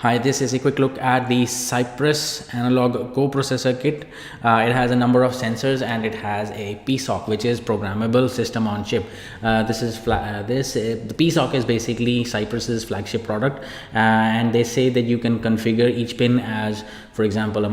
Hi, this is a quick look at the Cypress Analog CoProcessor Kit. It has a number of sensors and it has a PSOC, which is programmable system on chip. The PSOC is basically Cypress's flagship product, and they say that you can configure each pin as, for example,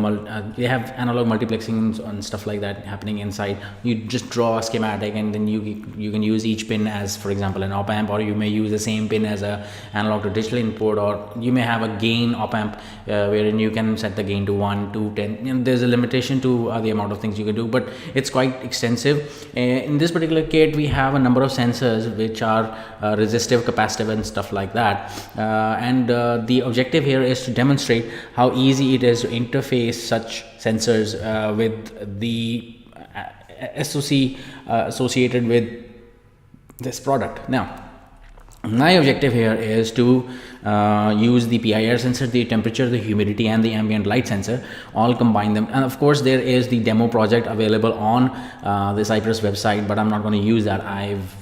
they have analog multiplexing and stuff like that happening inside. You just draw a schematic and then you can use each pin as, for example, an op amp, or you may use the same pin as a analog to digital input, or you may have a gain op amp wherein you can set the gain to 1, 2, 10. There's a limitation to the amount of things you can do, but it's quite extensive. In this particular kit, we have a number of sensors which are resistive, capacitive, and stuff like that. The objective here is to demonstrate how easy it is to interface such sensors with the SoC associated with this product. Now, my objective here is to use the PIR sensor, the temperature, the humidity, and the ambient light sensor, all combine them. And of course, there is the demo project available on the Cypress website, but I'm not going to use that.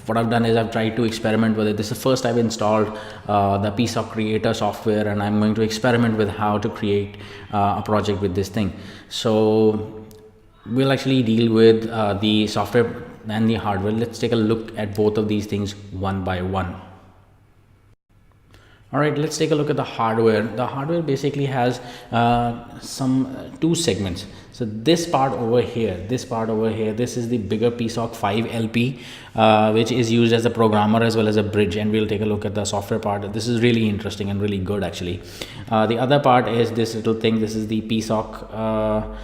What I've done is I've tried to experiment with it. This is the first I've installed the PSOC Creator software, and I'm going to experiment with how to create a project with this thing. So we'll actually deal with the software and the hardware. Let's take a look at both of these things one by one. All right, let's take a look at the hardware. The hardware basically has two segments. So this part over here, this is the bigger PSOC 5 LP, which is used as a programmer as well as a bridge. And we'll take a look at the software part. This is really interesting and really good, actually. The other part is this little thing. This is the PSOC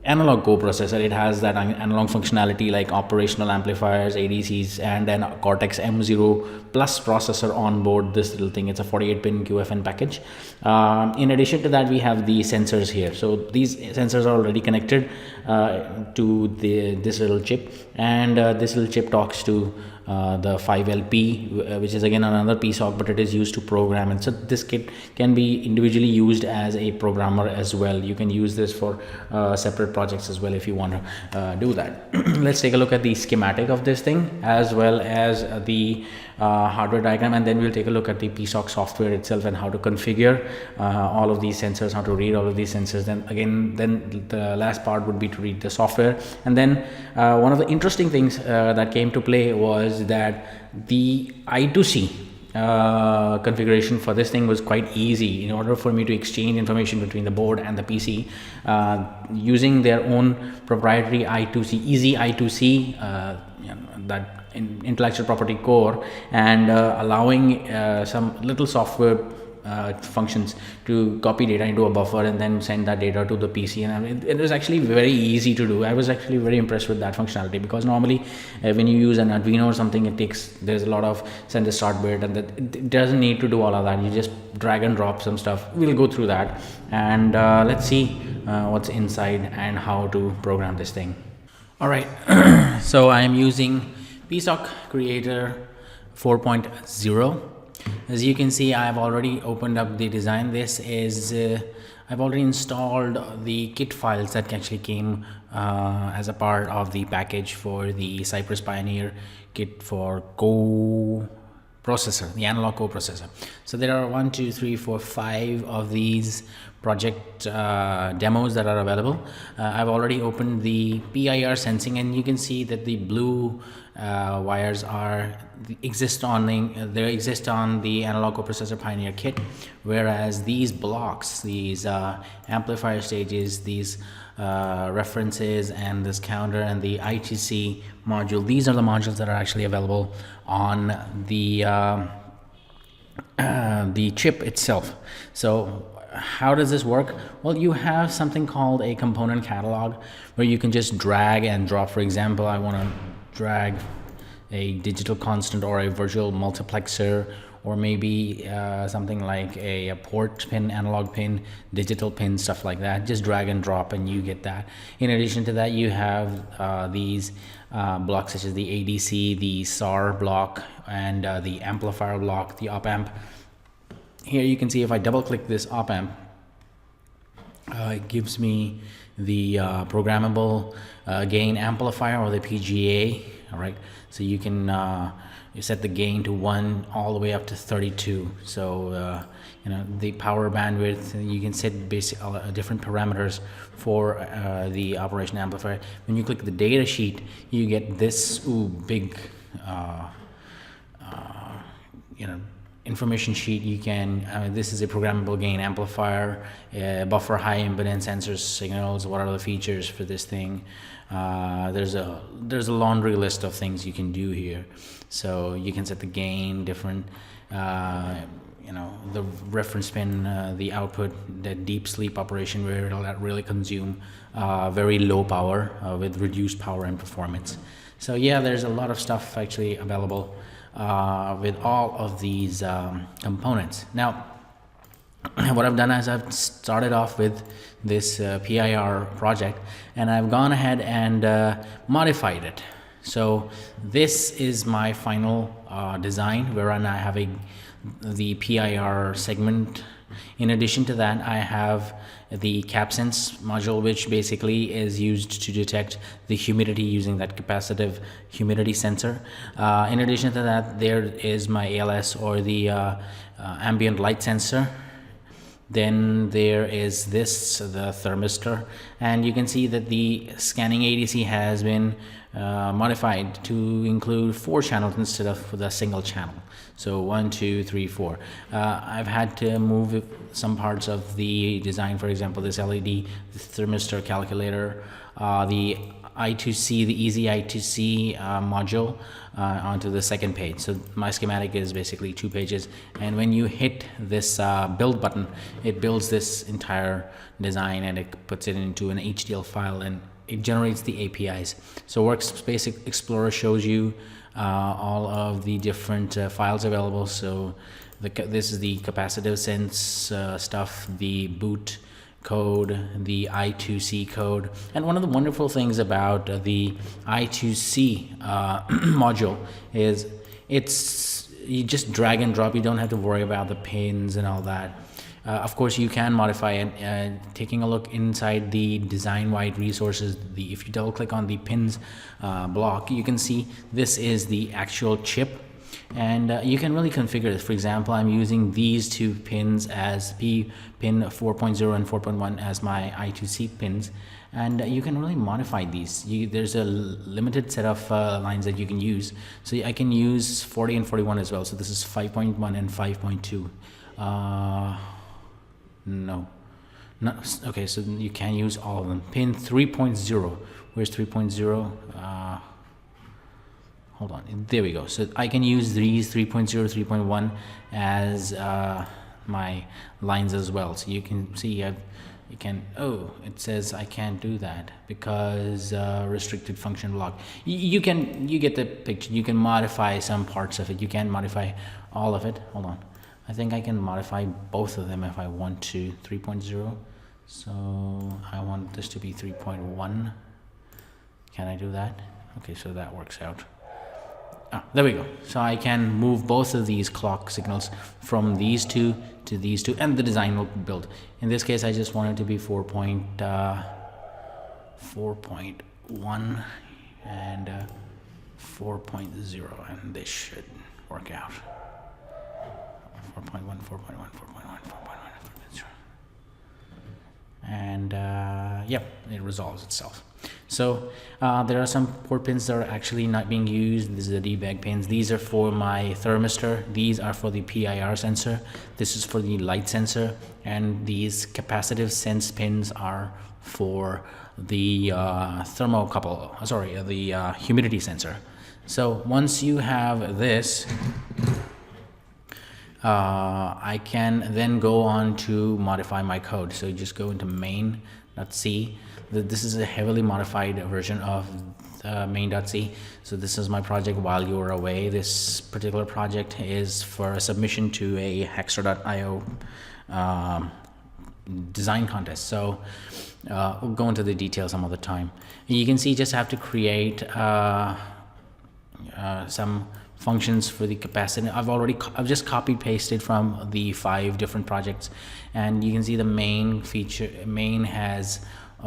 analog coprocessor. It has that analog functionality like operational amplifiers, ADCs, and then a Cortex M0 Plus processor on board. This little thing, it's a 48-pin QFN package. In addition to that, we have the sensors here. So these sensors are already connected to this little chip, and this little chip talks to the 5LP, which is again another PSOC, but it is used to program. And so this kit can be individually used as a programmer as well. You can use this for separate projects as well if you want to do that. Let's take a look at the schematic of this thing as well as the hardware diagram, and then we'll take a look at the PSOC software itself and how to configure all of these sensors, how to read all of these sensors. Then the last part would be to read the software. And then one of the interesting things that came to play was that the I2C configuration for this thing was quite easy. In order for me to exchange information between the board and the PC using their own proprietary I2C, easy I2C, that intellectual property core, and allowing some little software functions to copy data into a buffer and then send that data to the PC. And it was actually very easy to do. I was actually very impressed with that functionality, because normally when you use an Arduino or something, there's a lot of send a start bit, and it doesn't need to do all of that. You just drag and drop some stuff. We'll go through that, and let's see what's inside and how to program this thing. All right, so I am using PSOC Creator 4.0. As you can see, I've already opened up the design. This is I've already installed the kit files that actually came as a part of the package for the Cypress Pioneer kit for coprocessor, the analog coprocessor. So there are 1, 2, 3, 4, 5 of these project demos that are available. I've already opened the PIR sensing, and you can see that the blue wires exist on the analog coprocessor Pioneer kit, whereas these blocks, these amplifier stages, these references, and this counter and the ITC module, these are the modules that are actually available on the chip itself. So how does this work? Well, you have something called a component catalog where you can just drag and drop. For example, I want to drag a digital constant or a virtual multiplexer, or maybe something like a port pin, analog pin, digital pin, stuff like that. Just drag and drop and you get that. In addition to that, you have these blocks such as the ADC, the SAR block, and the amplifier block, the op amp. Here you can see if I double click this op amp, it gives me the programmable gain amplifier, or the PGA. All right, so you can you set the gain to 1 all the way up to 32. So the power bandwidth, you can set basic different parameters for the operation amplifier. When you click the data sheet, you get this big information sheet. You can this is a programmable gain amplifier, buffer high impedance sensor signals. What are the features for this thing? There's a laundry list of things you can do here. So you can set the gain, different the reference pin, the output, the deep sleep operation, where it'll really consume very low power with reduced power and performance. So yeah, there's a lot of stuff actually available with all of these components. Now, what I've done is I've started off with this PIR project, and I've gone ahead and modified it. So this is my final design, wherein I have the PIR segment. In addition to that, I have the CapSense module, which basically is used to detect the humidity using that capacitive humidity sensor. In addition to that, there is my ALS, or the ambient light sensor. Then there is the thermistor, and you can see that the scanning ADC has been modified to include 4 channels instead of the single channel. So 1, 2, 3, 4. I've had to move some parts of the design. For example, this LED, the thermistor calculator, the I2C, the easy I2C module onto the second page. So my schematic is basically 2 pages, and when you hit this build button, it builds this entire design, and it puts it into an HDL file, and it generates the APIs. So Workspace Explorer shows you all of the different files available. So this is the capacitive sense stuff, the boot code, the I2C code. And one of the wonderful things about the I2C module is you just drag and drop. You don't have to worry about the pins and all that. Of course, you can modify it. Taking a look inside the design-wide resources, if you double click on the pins block, you can see this is the actual chip, and you can really configure this. For example, I'm using these 2 pins as pin 4.0 and 4.1 as my I2C pins, and you can really modify these. There's a limited set of lines that you can use. So I can use 40 and 41 as well. So this is 5.1 and 5.2. No, okay, so you can use all of them. Pin 3.0, where's 3.0? Hold on, there we go. So I can use these 3.0, 3.1 as my lines as well. So you can see it says I can't do that because restricted function block. You get the picture. You can modify some parts of it. You can't modify all of it. Hold on. I think I can modify both of them if I want to. 3.0, so I want this to be 3.1. Can I do that? Okay, so that works out. There we go. So I can move both of these clock signals from these 2 to these 2, and the design will build. In this case, I just want it to be 4.1 and 4.0, and this should work out. 4.1, 4.1, 4.1, 4.1, 4.0. And yep, it resolves itself. So there are some port pins that are actually not being used. These are the debug pins. These are for my thermistor. These are for the PIR sensor. This is for the light sensor. And these capacitive sense pins are for the the humidity sensor. So once you have this, I can then go on to modify my code. So you just go into main.c. This is a heavily modified version of main.c. So this is my project while you were away. This particular project is for a submission to a Hexer.io design contest. So we'll go into the details some other time. You can see you just have to create some functions for the capacity. I've just copy pasted from the 5 different projects, and you can see the main has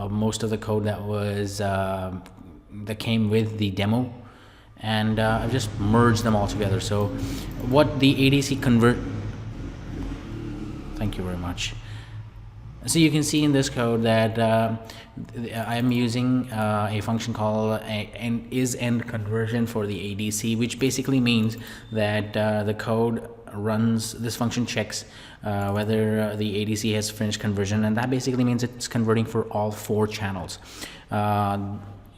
most of the code that was that came with the demo, and I've just merged them all together. So what the ADC convert, thank you very much. So you can see in this code that I'm using a function called isEnd conversion for the ADC, which basically means that the code runs, this function checks whether the ADC has finished conversion, and that basically means it's converting for all 4 channels.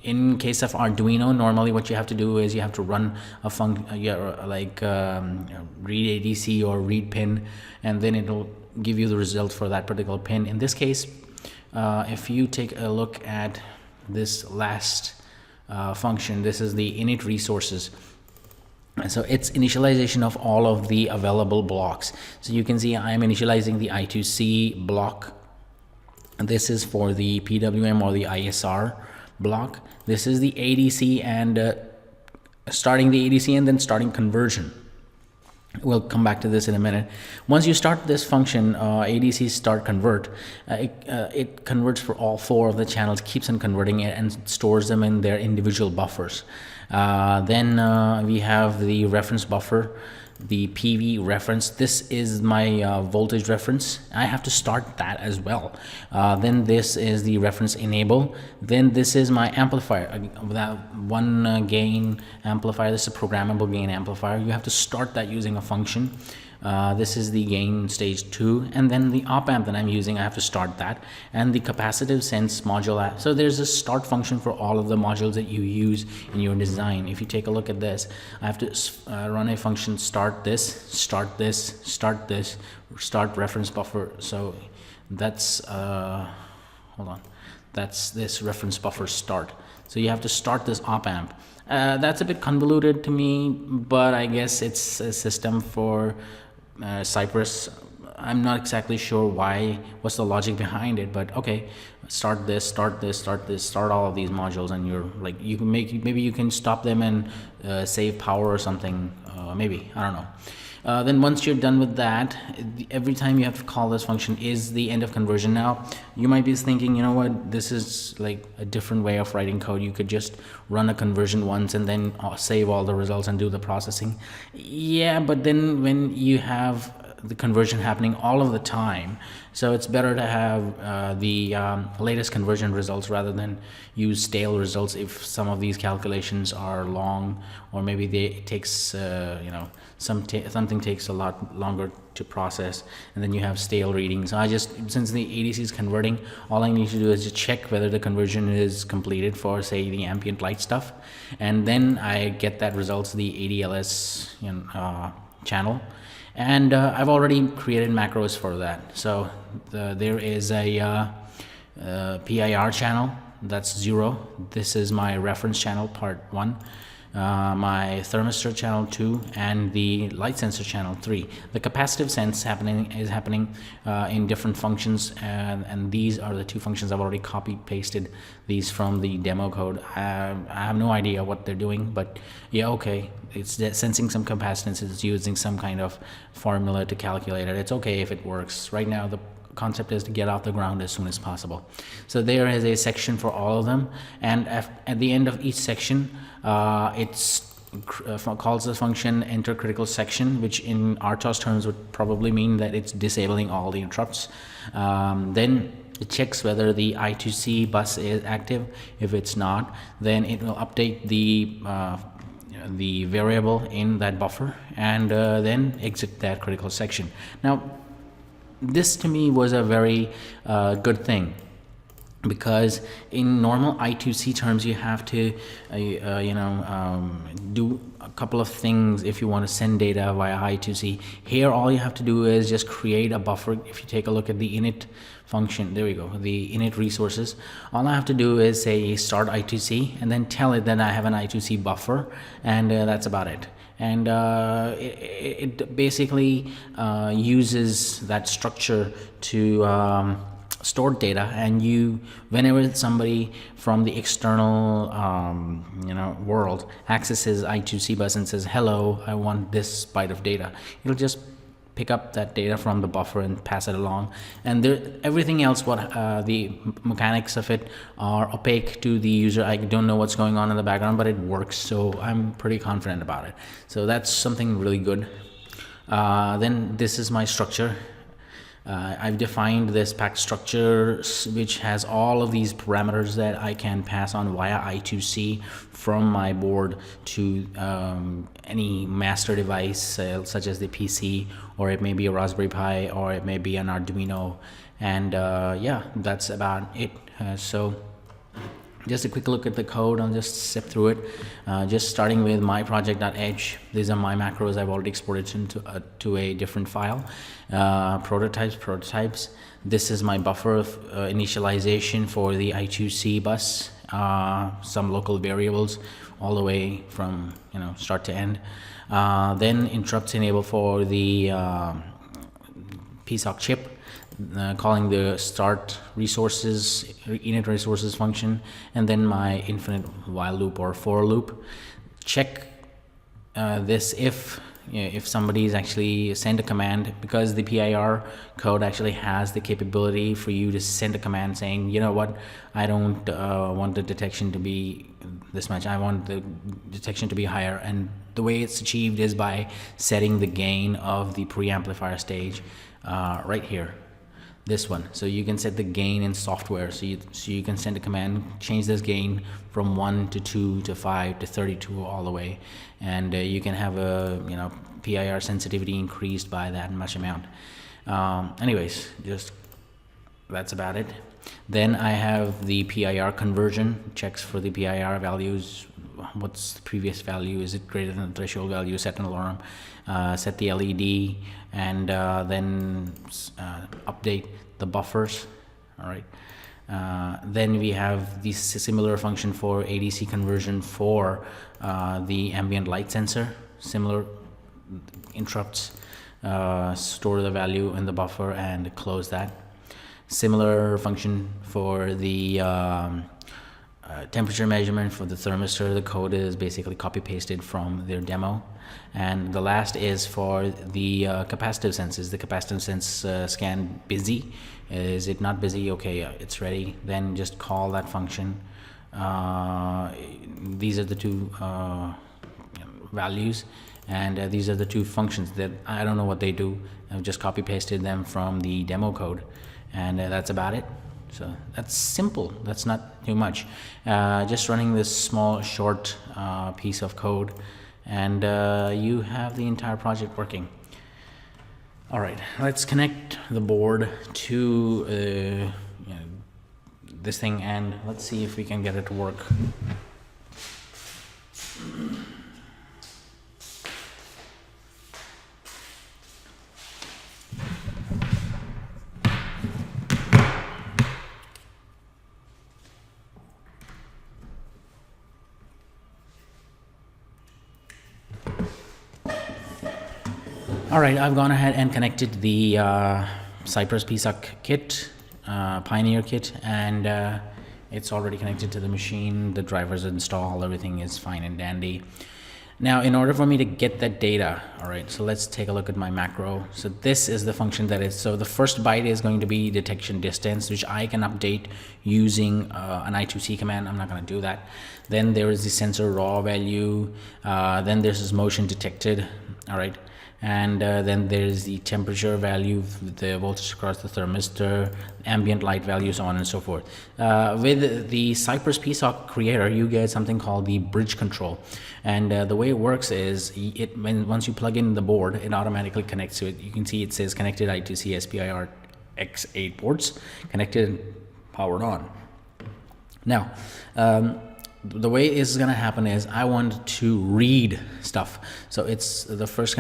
In case of Arduino, normally what you have to do is you have to run a function like read ADC or read pin, and then it'll give you the result for that particular pin. In this case, if you take a look at this last function, this is the init resources. And so it's initialization of all of the available blocks. So you can see I'm initializing the I2C block, and this is for the PWM or the ISR block. This is the ADC, and starting the ADC and then starting conversion. We'll come back to this in a minute. Once you start this function, ADC start convert, it converts for all 4 of the channels, keeps on converting it, and stores them in their individual buffers. Then we have the reference buffer, the PV reference. This is my voltage reference. I have to start that as well. Then this is the reference enable. Then this is my amplifier, that one gain amplifier. This is a programmable gain amplifier. You have to start that using a function. This is the gain stage 2, and then the op amp that I'm using, I have to start that, and the capacitive sense module. So there's a start function for all of the modules that you use in your design. If you take a look at this, I have to run a function start this, start this, start this, start reference buffer. So that's hold on, that's this reference buffer start. So you have to start this op amp. That's a bit convoluted to me, but I guess it's a system for Cypress. I'm not exactly sure what's the logic behind it, but okay, start this, start this, start this, start all of these modules, and you're like, you can maybe you can stop them and save power or something, maybe, I don't know. Then once you're done with that, every time you have to call this function is the end of conversion. Now you might be thinking, you know what, this is like a different way of writing code. You could just run a conversion once and then save all the results and do the processing. Yeah, but then when you have the conversion happening all of the time, so it's better to have the latest conversion results rather than use stale results if some of these calculations are long, or maybe it takes you know, something takes a lot longer to process, and then you have stale readings. So I just, since the ADC is converting, all I need to do is just check whether the conversion is completed for, say, the ambient light stuff, and then I get that results, the ADLS channel. And I've already created macros for that. So there is a PIR channel, that's 0. This is my reference channel, part 1. My thermistor channel 2, and the light sensor channel 3. The capacitive sense is happening in different functions, and these are the 2 functions. I've already copy pasted these from the demo code. I have no idea what they're doing, but yeah, okay, it's sensing some capacitance. It's using some kind of formula to calculate it. It's okay if it works. Right now the concept is to get off the ground as soon as possible. So there is a section for all of them, and at the end of each section, calls the function enter critical section, which in RTOS terms would probably mean that it's disabling all the interrupts. Then it checks whether the I2C bus is active. If it's not, then it will update the variable in that buffer, and then exit that critical section. Now, this to me was a very good thing, because in normal I2C terms you have to do a couple of things if you want to send data via I2C. Here all you have to do is just create a buffer. If you take a look at the init function, there we go, the init resources, all I have to do is say start I2C and then tell it that I have an I2C buffer, and that's about it. And it basically uses that structure to stored data, and whenever somebody from the external world accesses I2C bus and says, hello, I want this byte of data, it'll just pick up that data from the buffer and pass it along, and there, everything else, what the mechanics of it are opaque to the user. I don't know what's going on in the background, but it works, so I'm pretty confident about it. So that's something really good. Then this is my structure. I've defined this pack structure, which has all of these parameters that I can pass on via I2C from my board to any master device, such as the PC, or it may be a Raspberry Pi, or it may be an Arduino, and yeah, that's about it. So just a quick look at the code. I'll just step through it. Just starting with my project.h. These are my macros. I've already exported into to a different file. Prototypes. This is my buffer of initialization for the I2C bus. Some local variables all the way from start to end. Then interrupts enable for the PSOC chip. Calling the start resources, init resources function, and then my infinite while loop or for loop. Check this if somebody is actually send a command, because the PIR code actually has the capability for you to send a command saying, you know what, I don't want the detection to be this much, I want the detection to be higher, and the way it's achieved is by setting the gain of the preamplifier stage right here. This one, so you can set the gain in software, so you can send a command, change this gain from 1 to 2 to 5 to 32 all the way, and you can have a PIR sensitivity increased by that much amount. Anyways, just that's about it. Then I have the PIR conversion, checks for the PIR values. What's the previous value? Is it greater than the threshold value? Set an alarm, set the LED, and then update the buffers. All right. Then we have the similar function for ADC conversion for the ambient light sensor. Similar interrupts, store the value in the buffer and close that. Similar function for the temperature measurement for the thermistor. The code is basically copy pasted from their demo. And the last is for the capacitive senses. The capacitive sense scan busy. Is it not busy? Okay, it's ready. Then just call that function. These are the two values, and these are the two functions that I don't know what they do. I've just copy pasted them from the demo code, and that's about it. So that's simple. That's not too much. Just running this small short piece of code, and you have the entire project working. All right, let's connect the board to this thing, and let's see if we can get it to work. All right, I've gone ahead and connected the Cypress PSOC Kit, Pioneer Kit, and it's already connected to the machine. The drivers installed, everything is fine and dandy. Now, in order for me to get that data, all right, so let's take a look at my macro. So this is the function that is, so the first byte is going to be detection distance, which I can update using an I2C command. I'm not going to do that. Then there is the sensor raw value. Then there's this motion detected, all right. And then there's the temperature value, the voltage across the thermistor, ambient light value, so on and so forth. With the Cypress PSOC Creator, you get something called the bridge control. And the way it works is, once you plug in the board, it automatically connects to it. You can see it says connected I2C SPIR X8 ports, connected, powered on. Now, the way it's gonna happen is I want to read stuff. So it's the first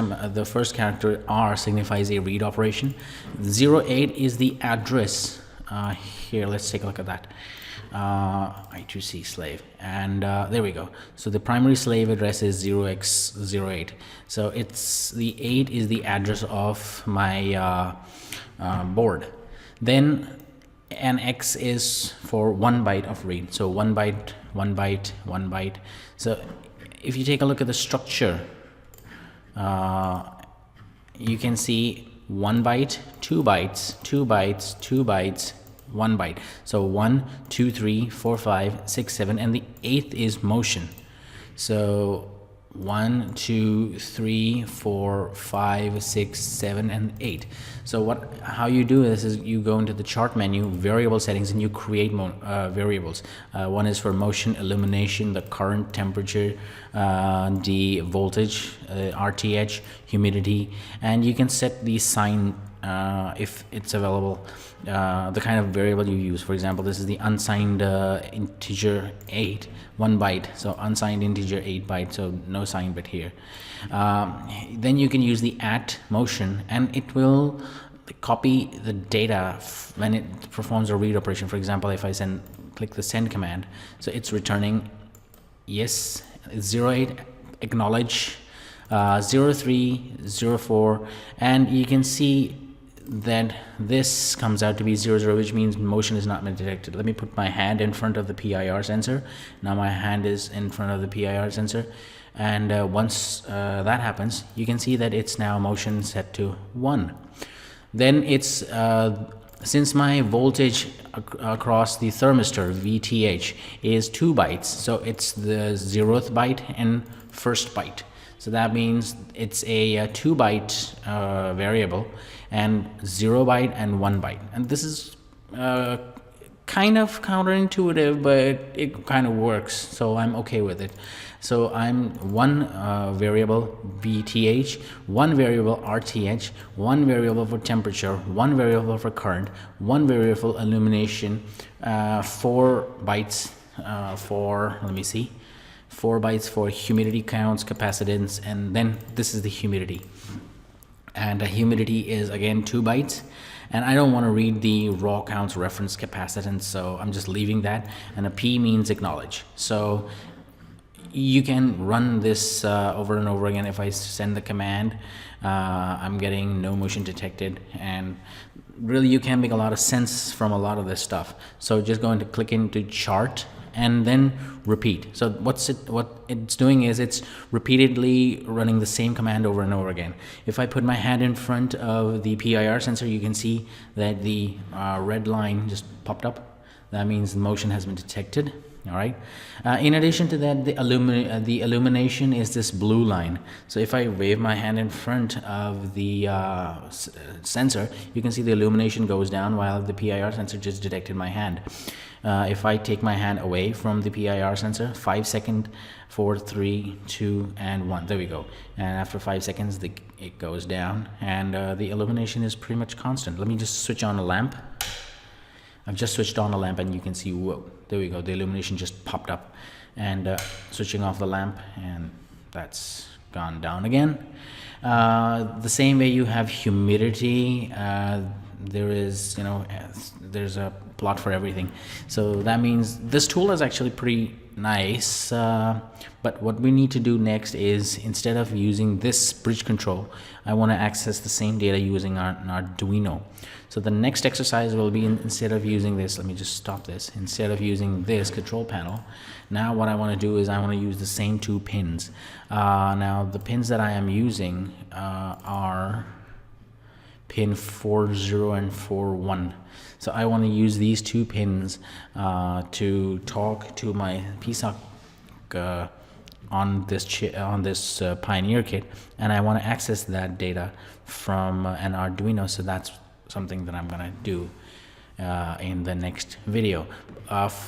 character R signifies a read operation. 08 is the address. Here, let's take a look at that. I2C slave, and there we go. So the primary slave address is 0x08. So it's the 8 is the address of my board. Then an X is for 1 byte of read. So 1 byte, 1 byte, 1 byte. So if you take a look at the structure, you can see 1 byte, 2 bytes, 2 bytes, 2 bytes, 1 byte. So 1, 2, 3, 4, 5, 6, 7, and the 8th is motion. So 1, 2, 3, 4, 5, 6, 7, and 8. So how you do this is you go into the chart menu, variable settings, and you create variables. One is for motion, illumination, the current, temperature, the voltage, RTH, humidity, and you can set the sign if it's available, the kind of variable you use. For example, this is the unsigned integer 8, 1 byte, so unsigned integer 8 byte, so no sign bit here. Then you can use the at motion, and it will copy the data when it performs a read operation. For example, if I click the send command, so it's returning yes, 08, acknowledge, 03, 04, and you can see that this comes out to be 00, which means motion is not been detected. Let me put my hand in front of the PIR sensor. Now my hand is in front of the PIR sensor, and once that happens, you can see that it's now motion set to 1. Then it's since my voltage across the thermistor VTH is 2 bytes, so it's the 0th byte and 1st byte. So that means it's a 2 byte variable, and 0 byte and 1 byte. And this is kind of counterintuitive, but it kind of works, so I'm okay with it. So I'm one variable VTH, one variable RTH, one variable for temperature, one variable for current, one variable for illumination, 4 bytes for, let me see, 4 bytes for humidity counts, capacitance, and then this is the humidity. And the humidity is again 2 bytes. And I don't want to read the raw counts, reference, capacitance, so I'm just leaving that. And a P means acknowledge. So you can run this over and over again. If I send the command, I'm getting no motion detected, and really you can make a lot of sense from a lot of this stuff. So just going to click into chart and then repeat. So what it's doing is it's repeatedly running the same command over and over again. If I put my hand in front of the PIR sensor, you can see that the red line just popped up. That means the motion has been detected. All right. In addition to that, the illumination is this blue line. So if I wave my hand in front of the sensor, you can see the illumination goes down while the PIR sensor just detected my hand. If I take my hand away from the PIR sensor, 5 seconds, 4, 3, 2, and 1. There we go. And after 5 seconds, it goes down, and the illumination is pretty much constant. Let me just switch on a lamp. I've just switched on a lamp, and you can see, whoa, there we go, the illumination just popped up. And switching off the lamp, and that's gone down again. The same way you have humidity, there is, there's a plot for everything. So that means this tool is actually pretty nice, but what we need to do next is, instead of using this bridge control, I want to access the same data using an Arduino. So the next exercise will be, instead of using this, let me just stop this, instead of using this control panel, now what I want to do is I want to use the same 2 pins. Now the pins that I am using are pin 40 and 41. So I want to use these 2 pins to talk to my PSOC on this Pioneer kit, and I want to access that data from an Arduino. So that's something that I'm gonna do in the next video.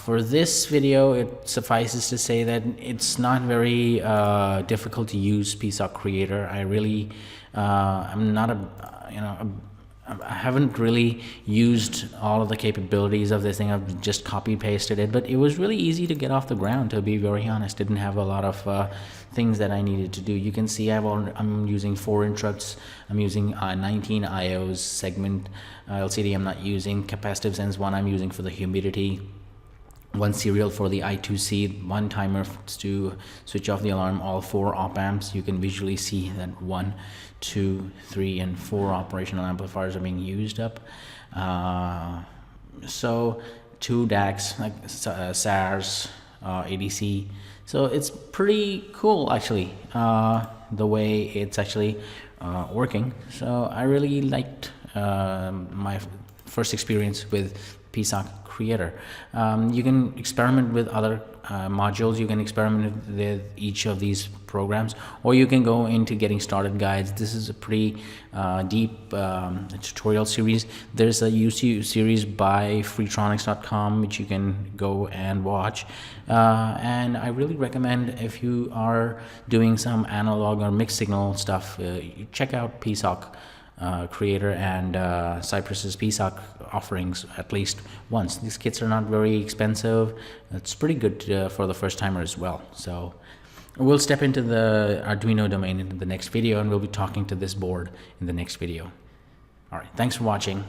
For this video, it suffices to say that it's not very difficult to use PSOC Creator. I really I'm not I haven't really used all of the capabilities of this thing. I've just copy pasted it, but it was really easy to get off the ground, to be very honest. Didn't have a lot of things that I needed to do. You can see I'm using 4 interrupts. I'm using 19 IOs, segment LCD I'm not using, capacitive sense 1 I'm using for the humidity, 1 serial for the I2C, 1 timer to switch off the alarm, all 4 op amps. You can visually see that 1, 2, 3, and 4 operational amplifiers are being used up. So 2 DACs, like SARS, ADC. So it's pretty cool, actually, the way it's actually working. So I really liked my first experience with PSOC Creator. You can experiment with other modules, you can experiment with each of these programs, or you can go into getting started guides. This is a pretty deep tutorial series. There's a YouTube series by freetronics.com which you can go and watch, and I really recommend, if you are doing some analog or mixed signal stuff, you check out PSOC Creator and Cypress's PSOC offerings at least once. These kits are not very expensive. It's pretty good for the first timer as well. So we'll step into the Arduino domain in the next video, and we'll be talking to this board in the next video. All right, thanks for watching.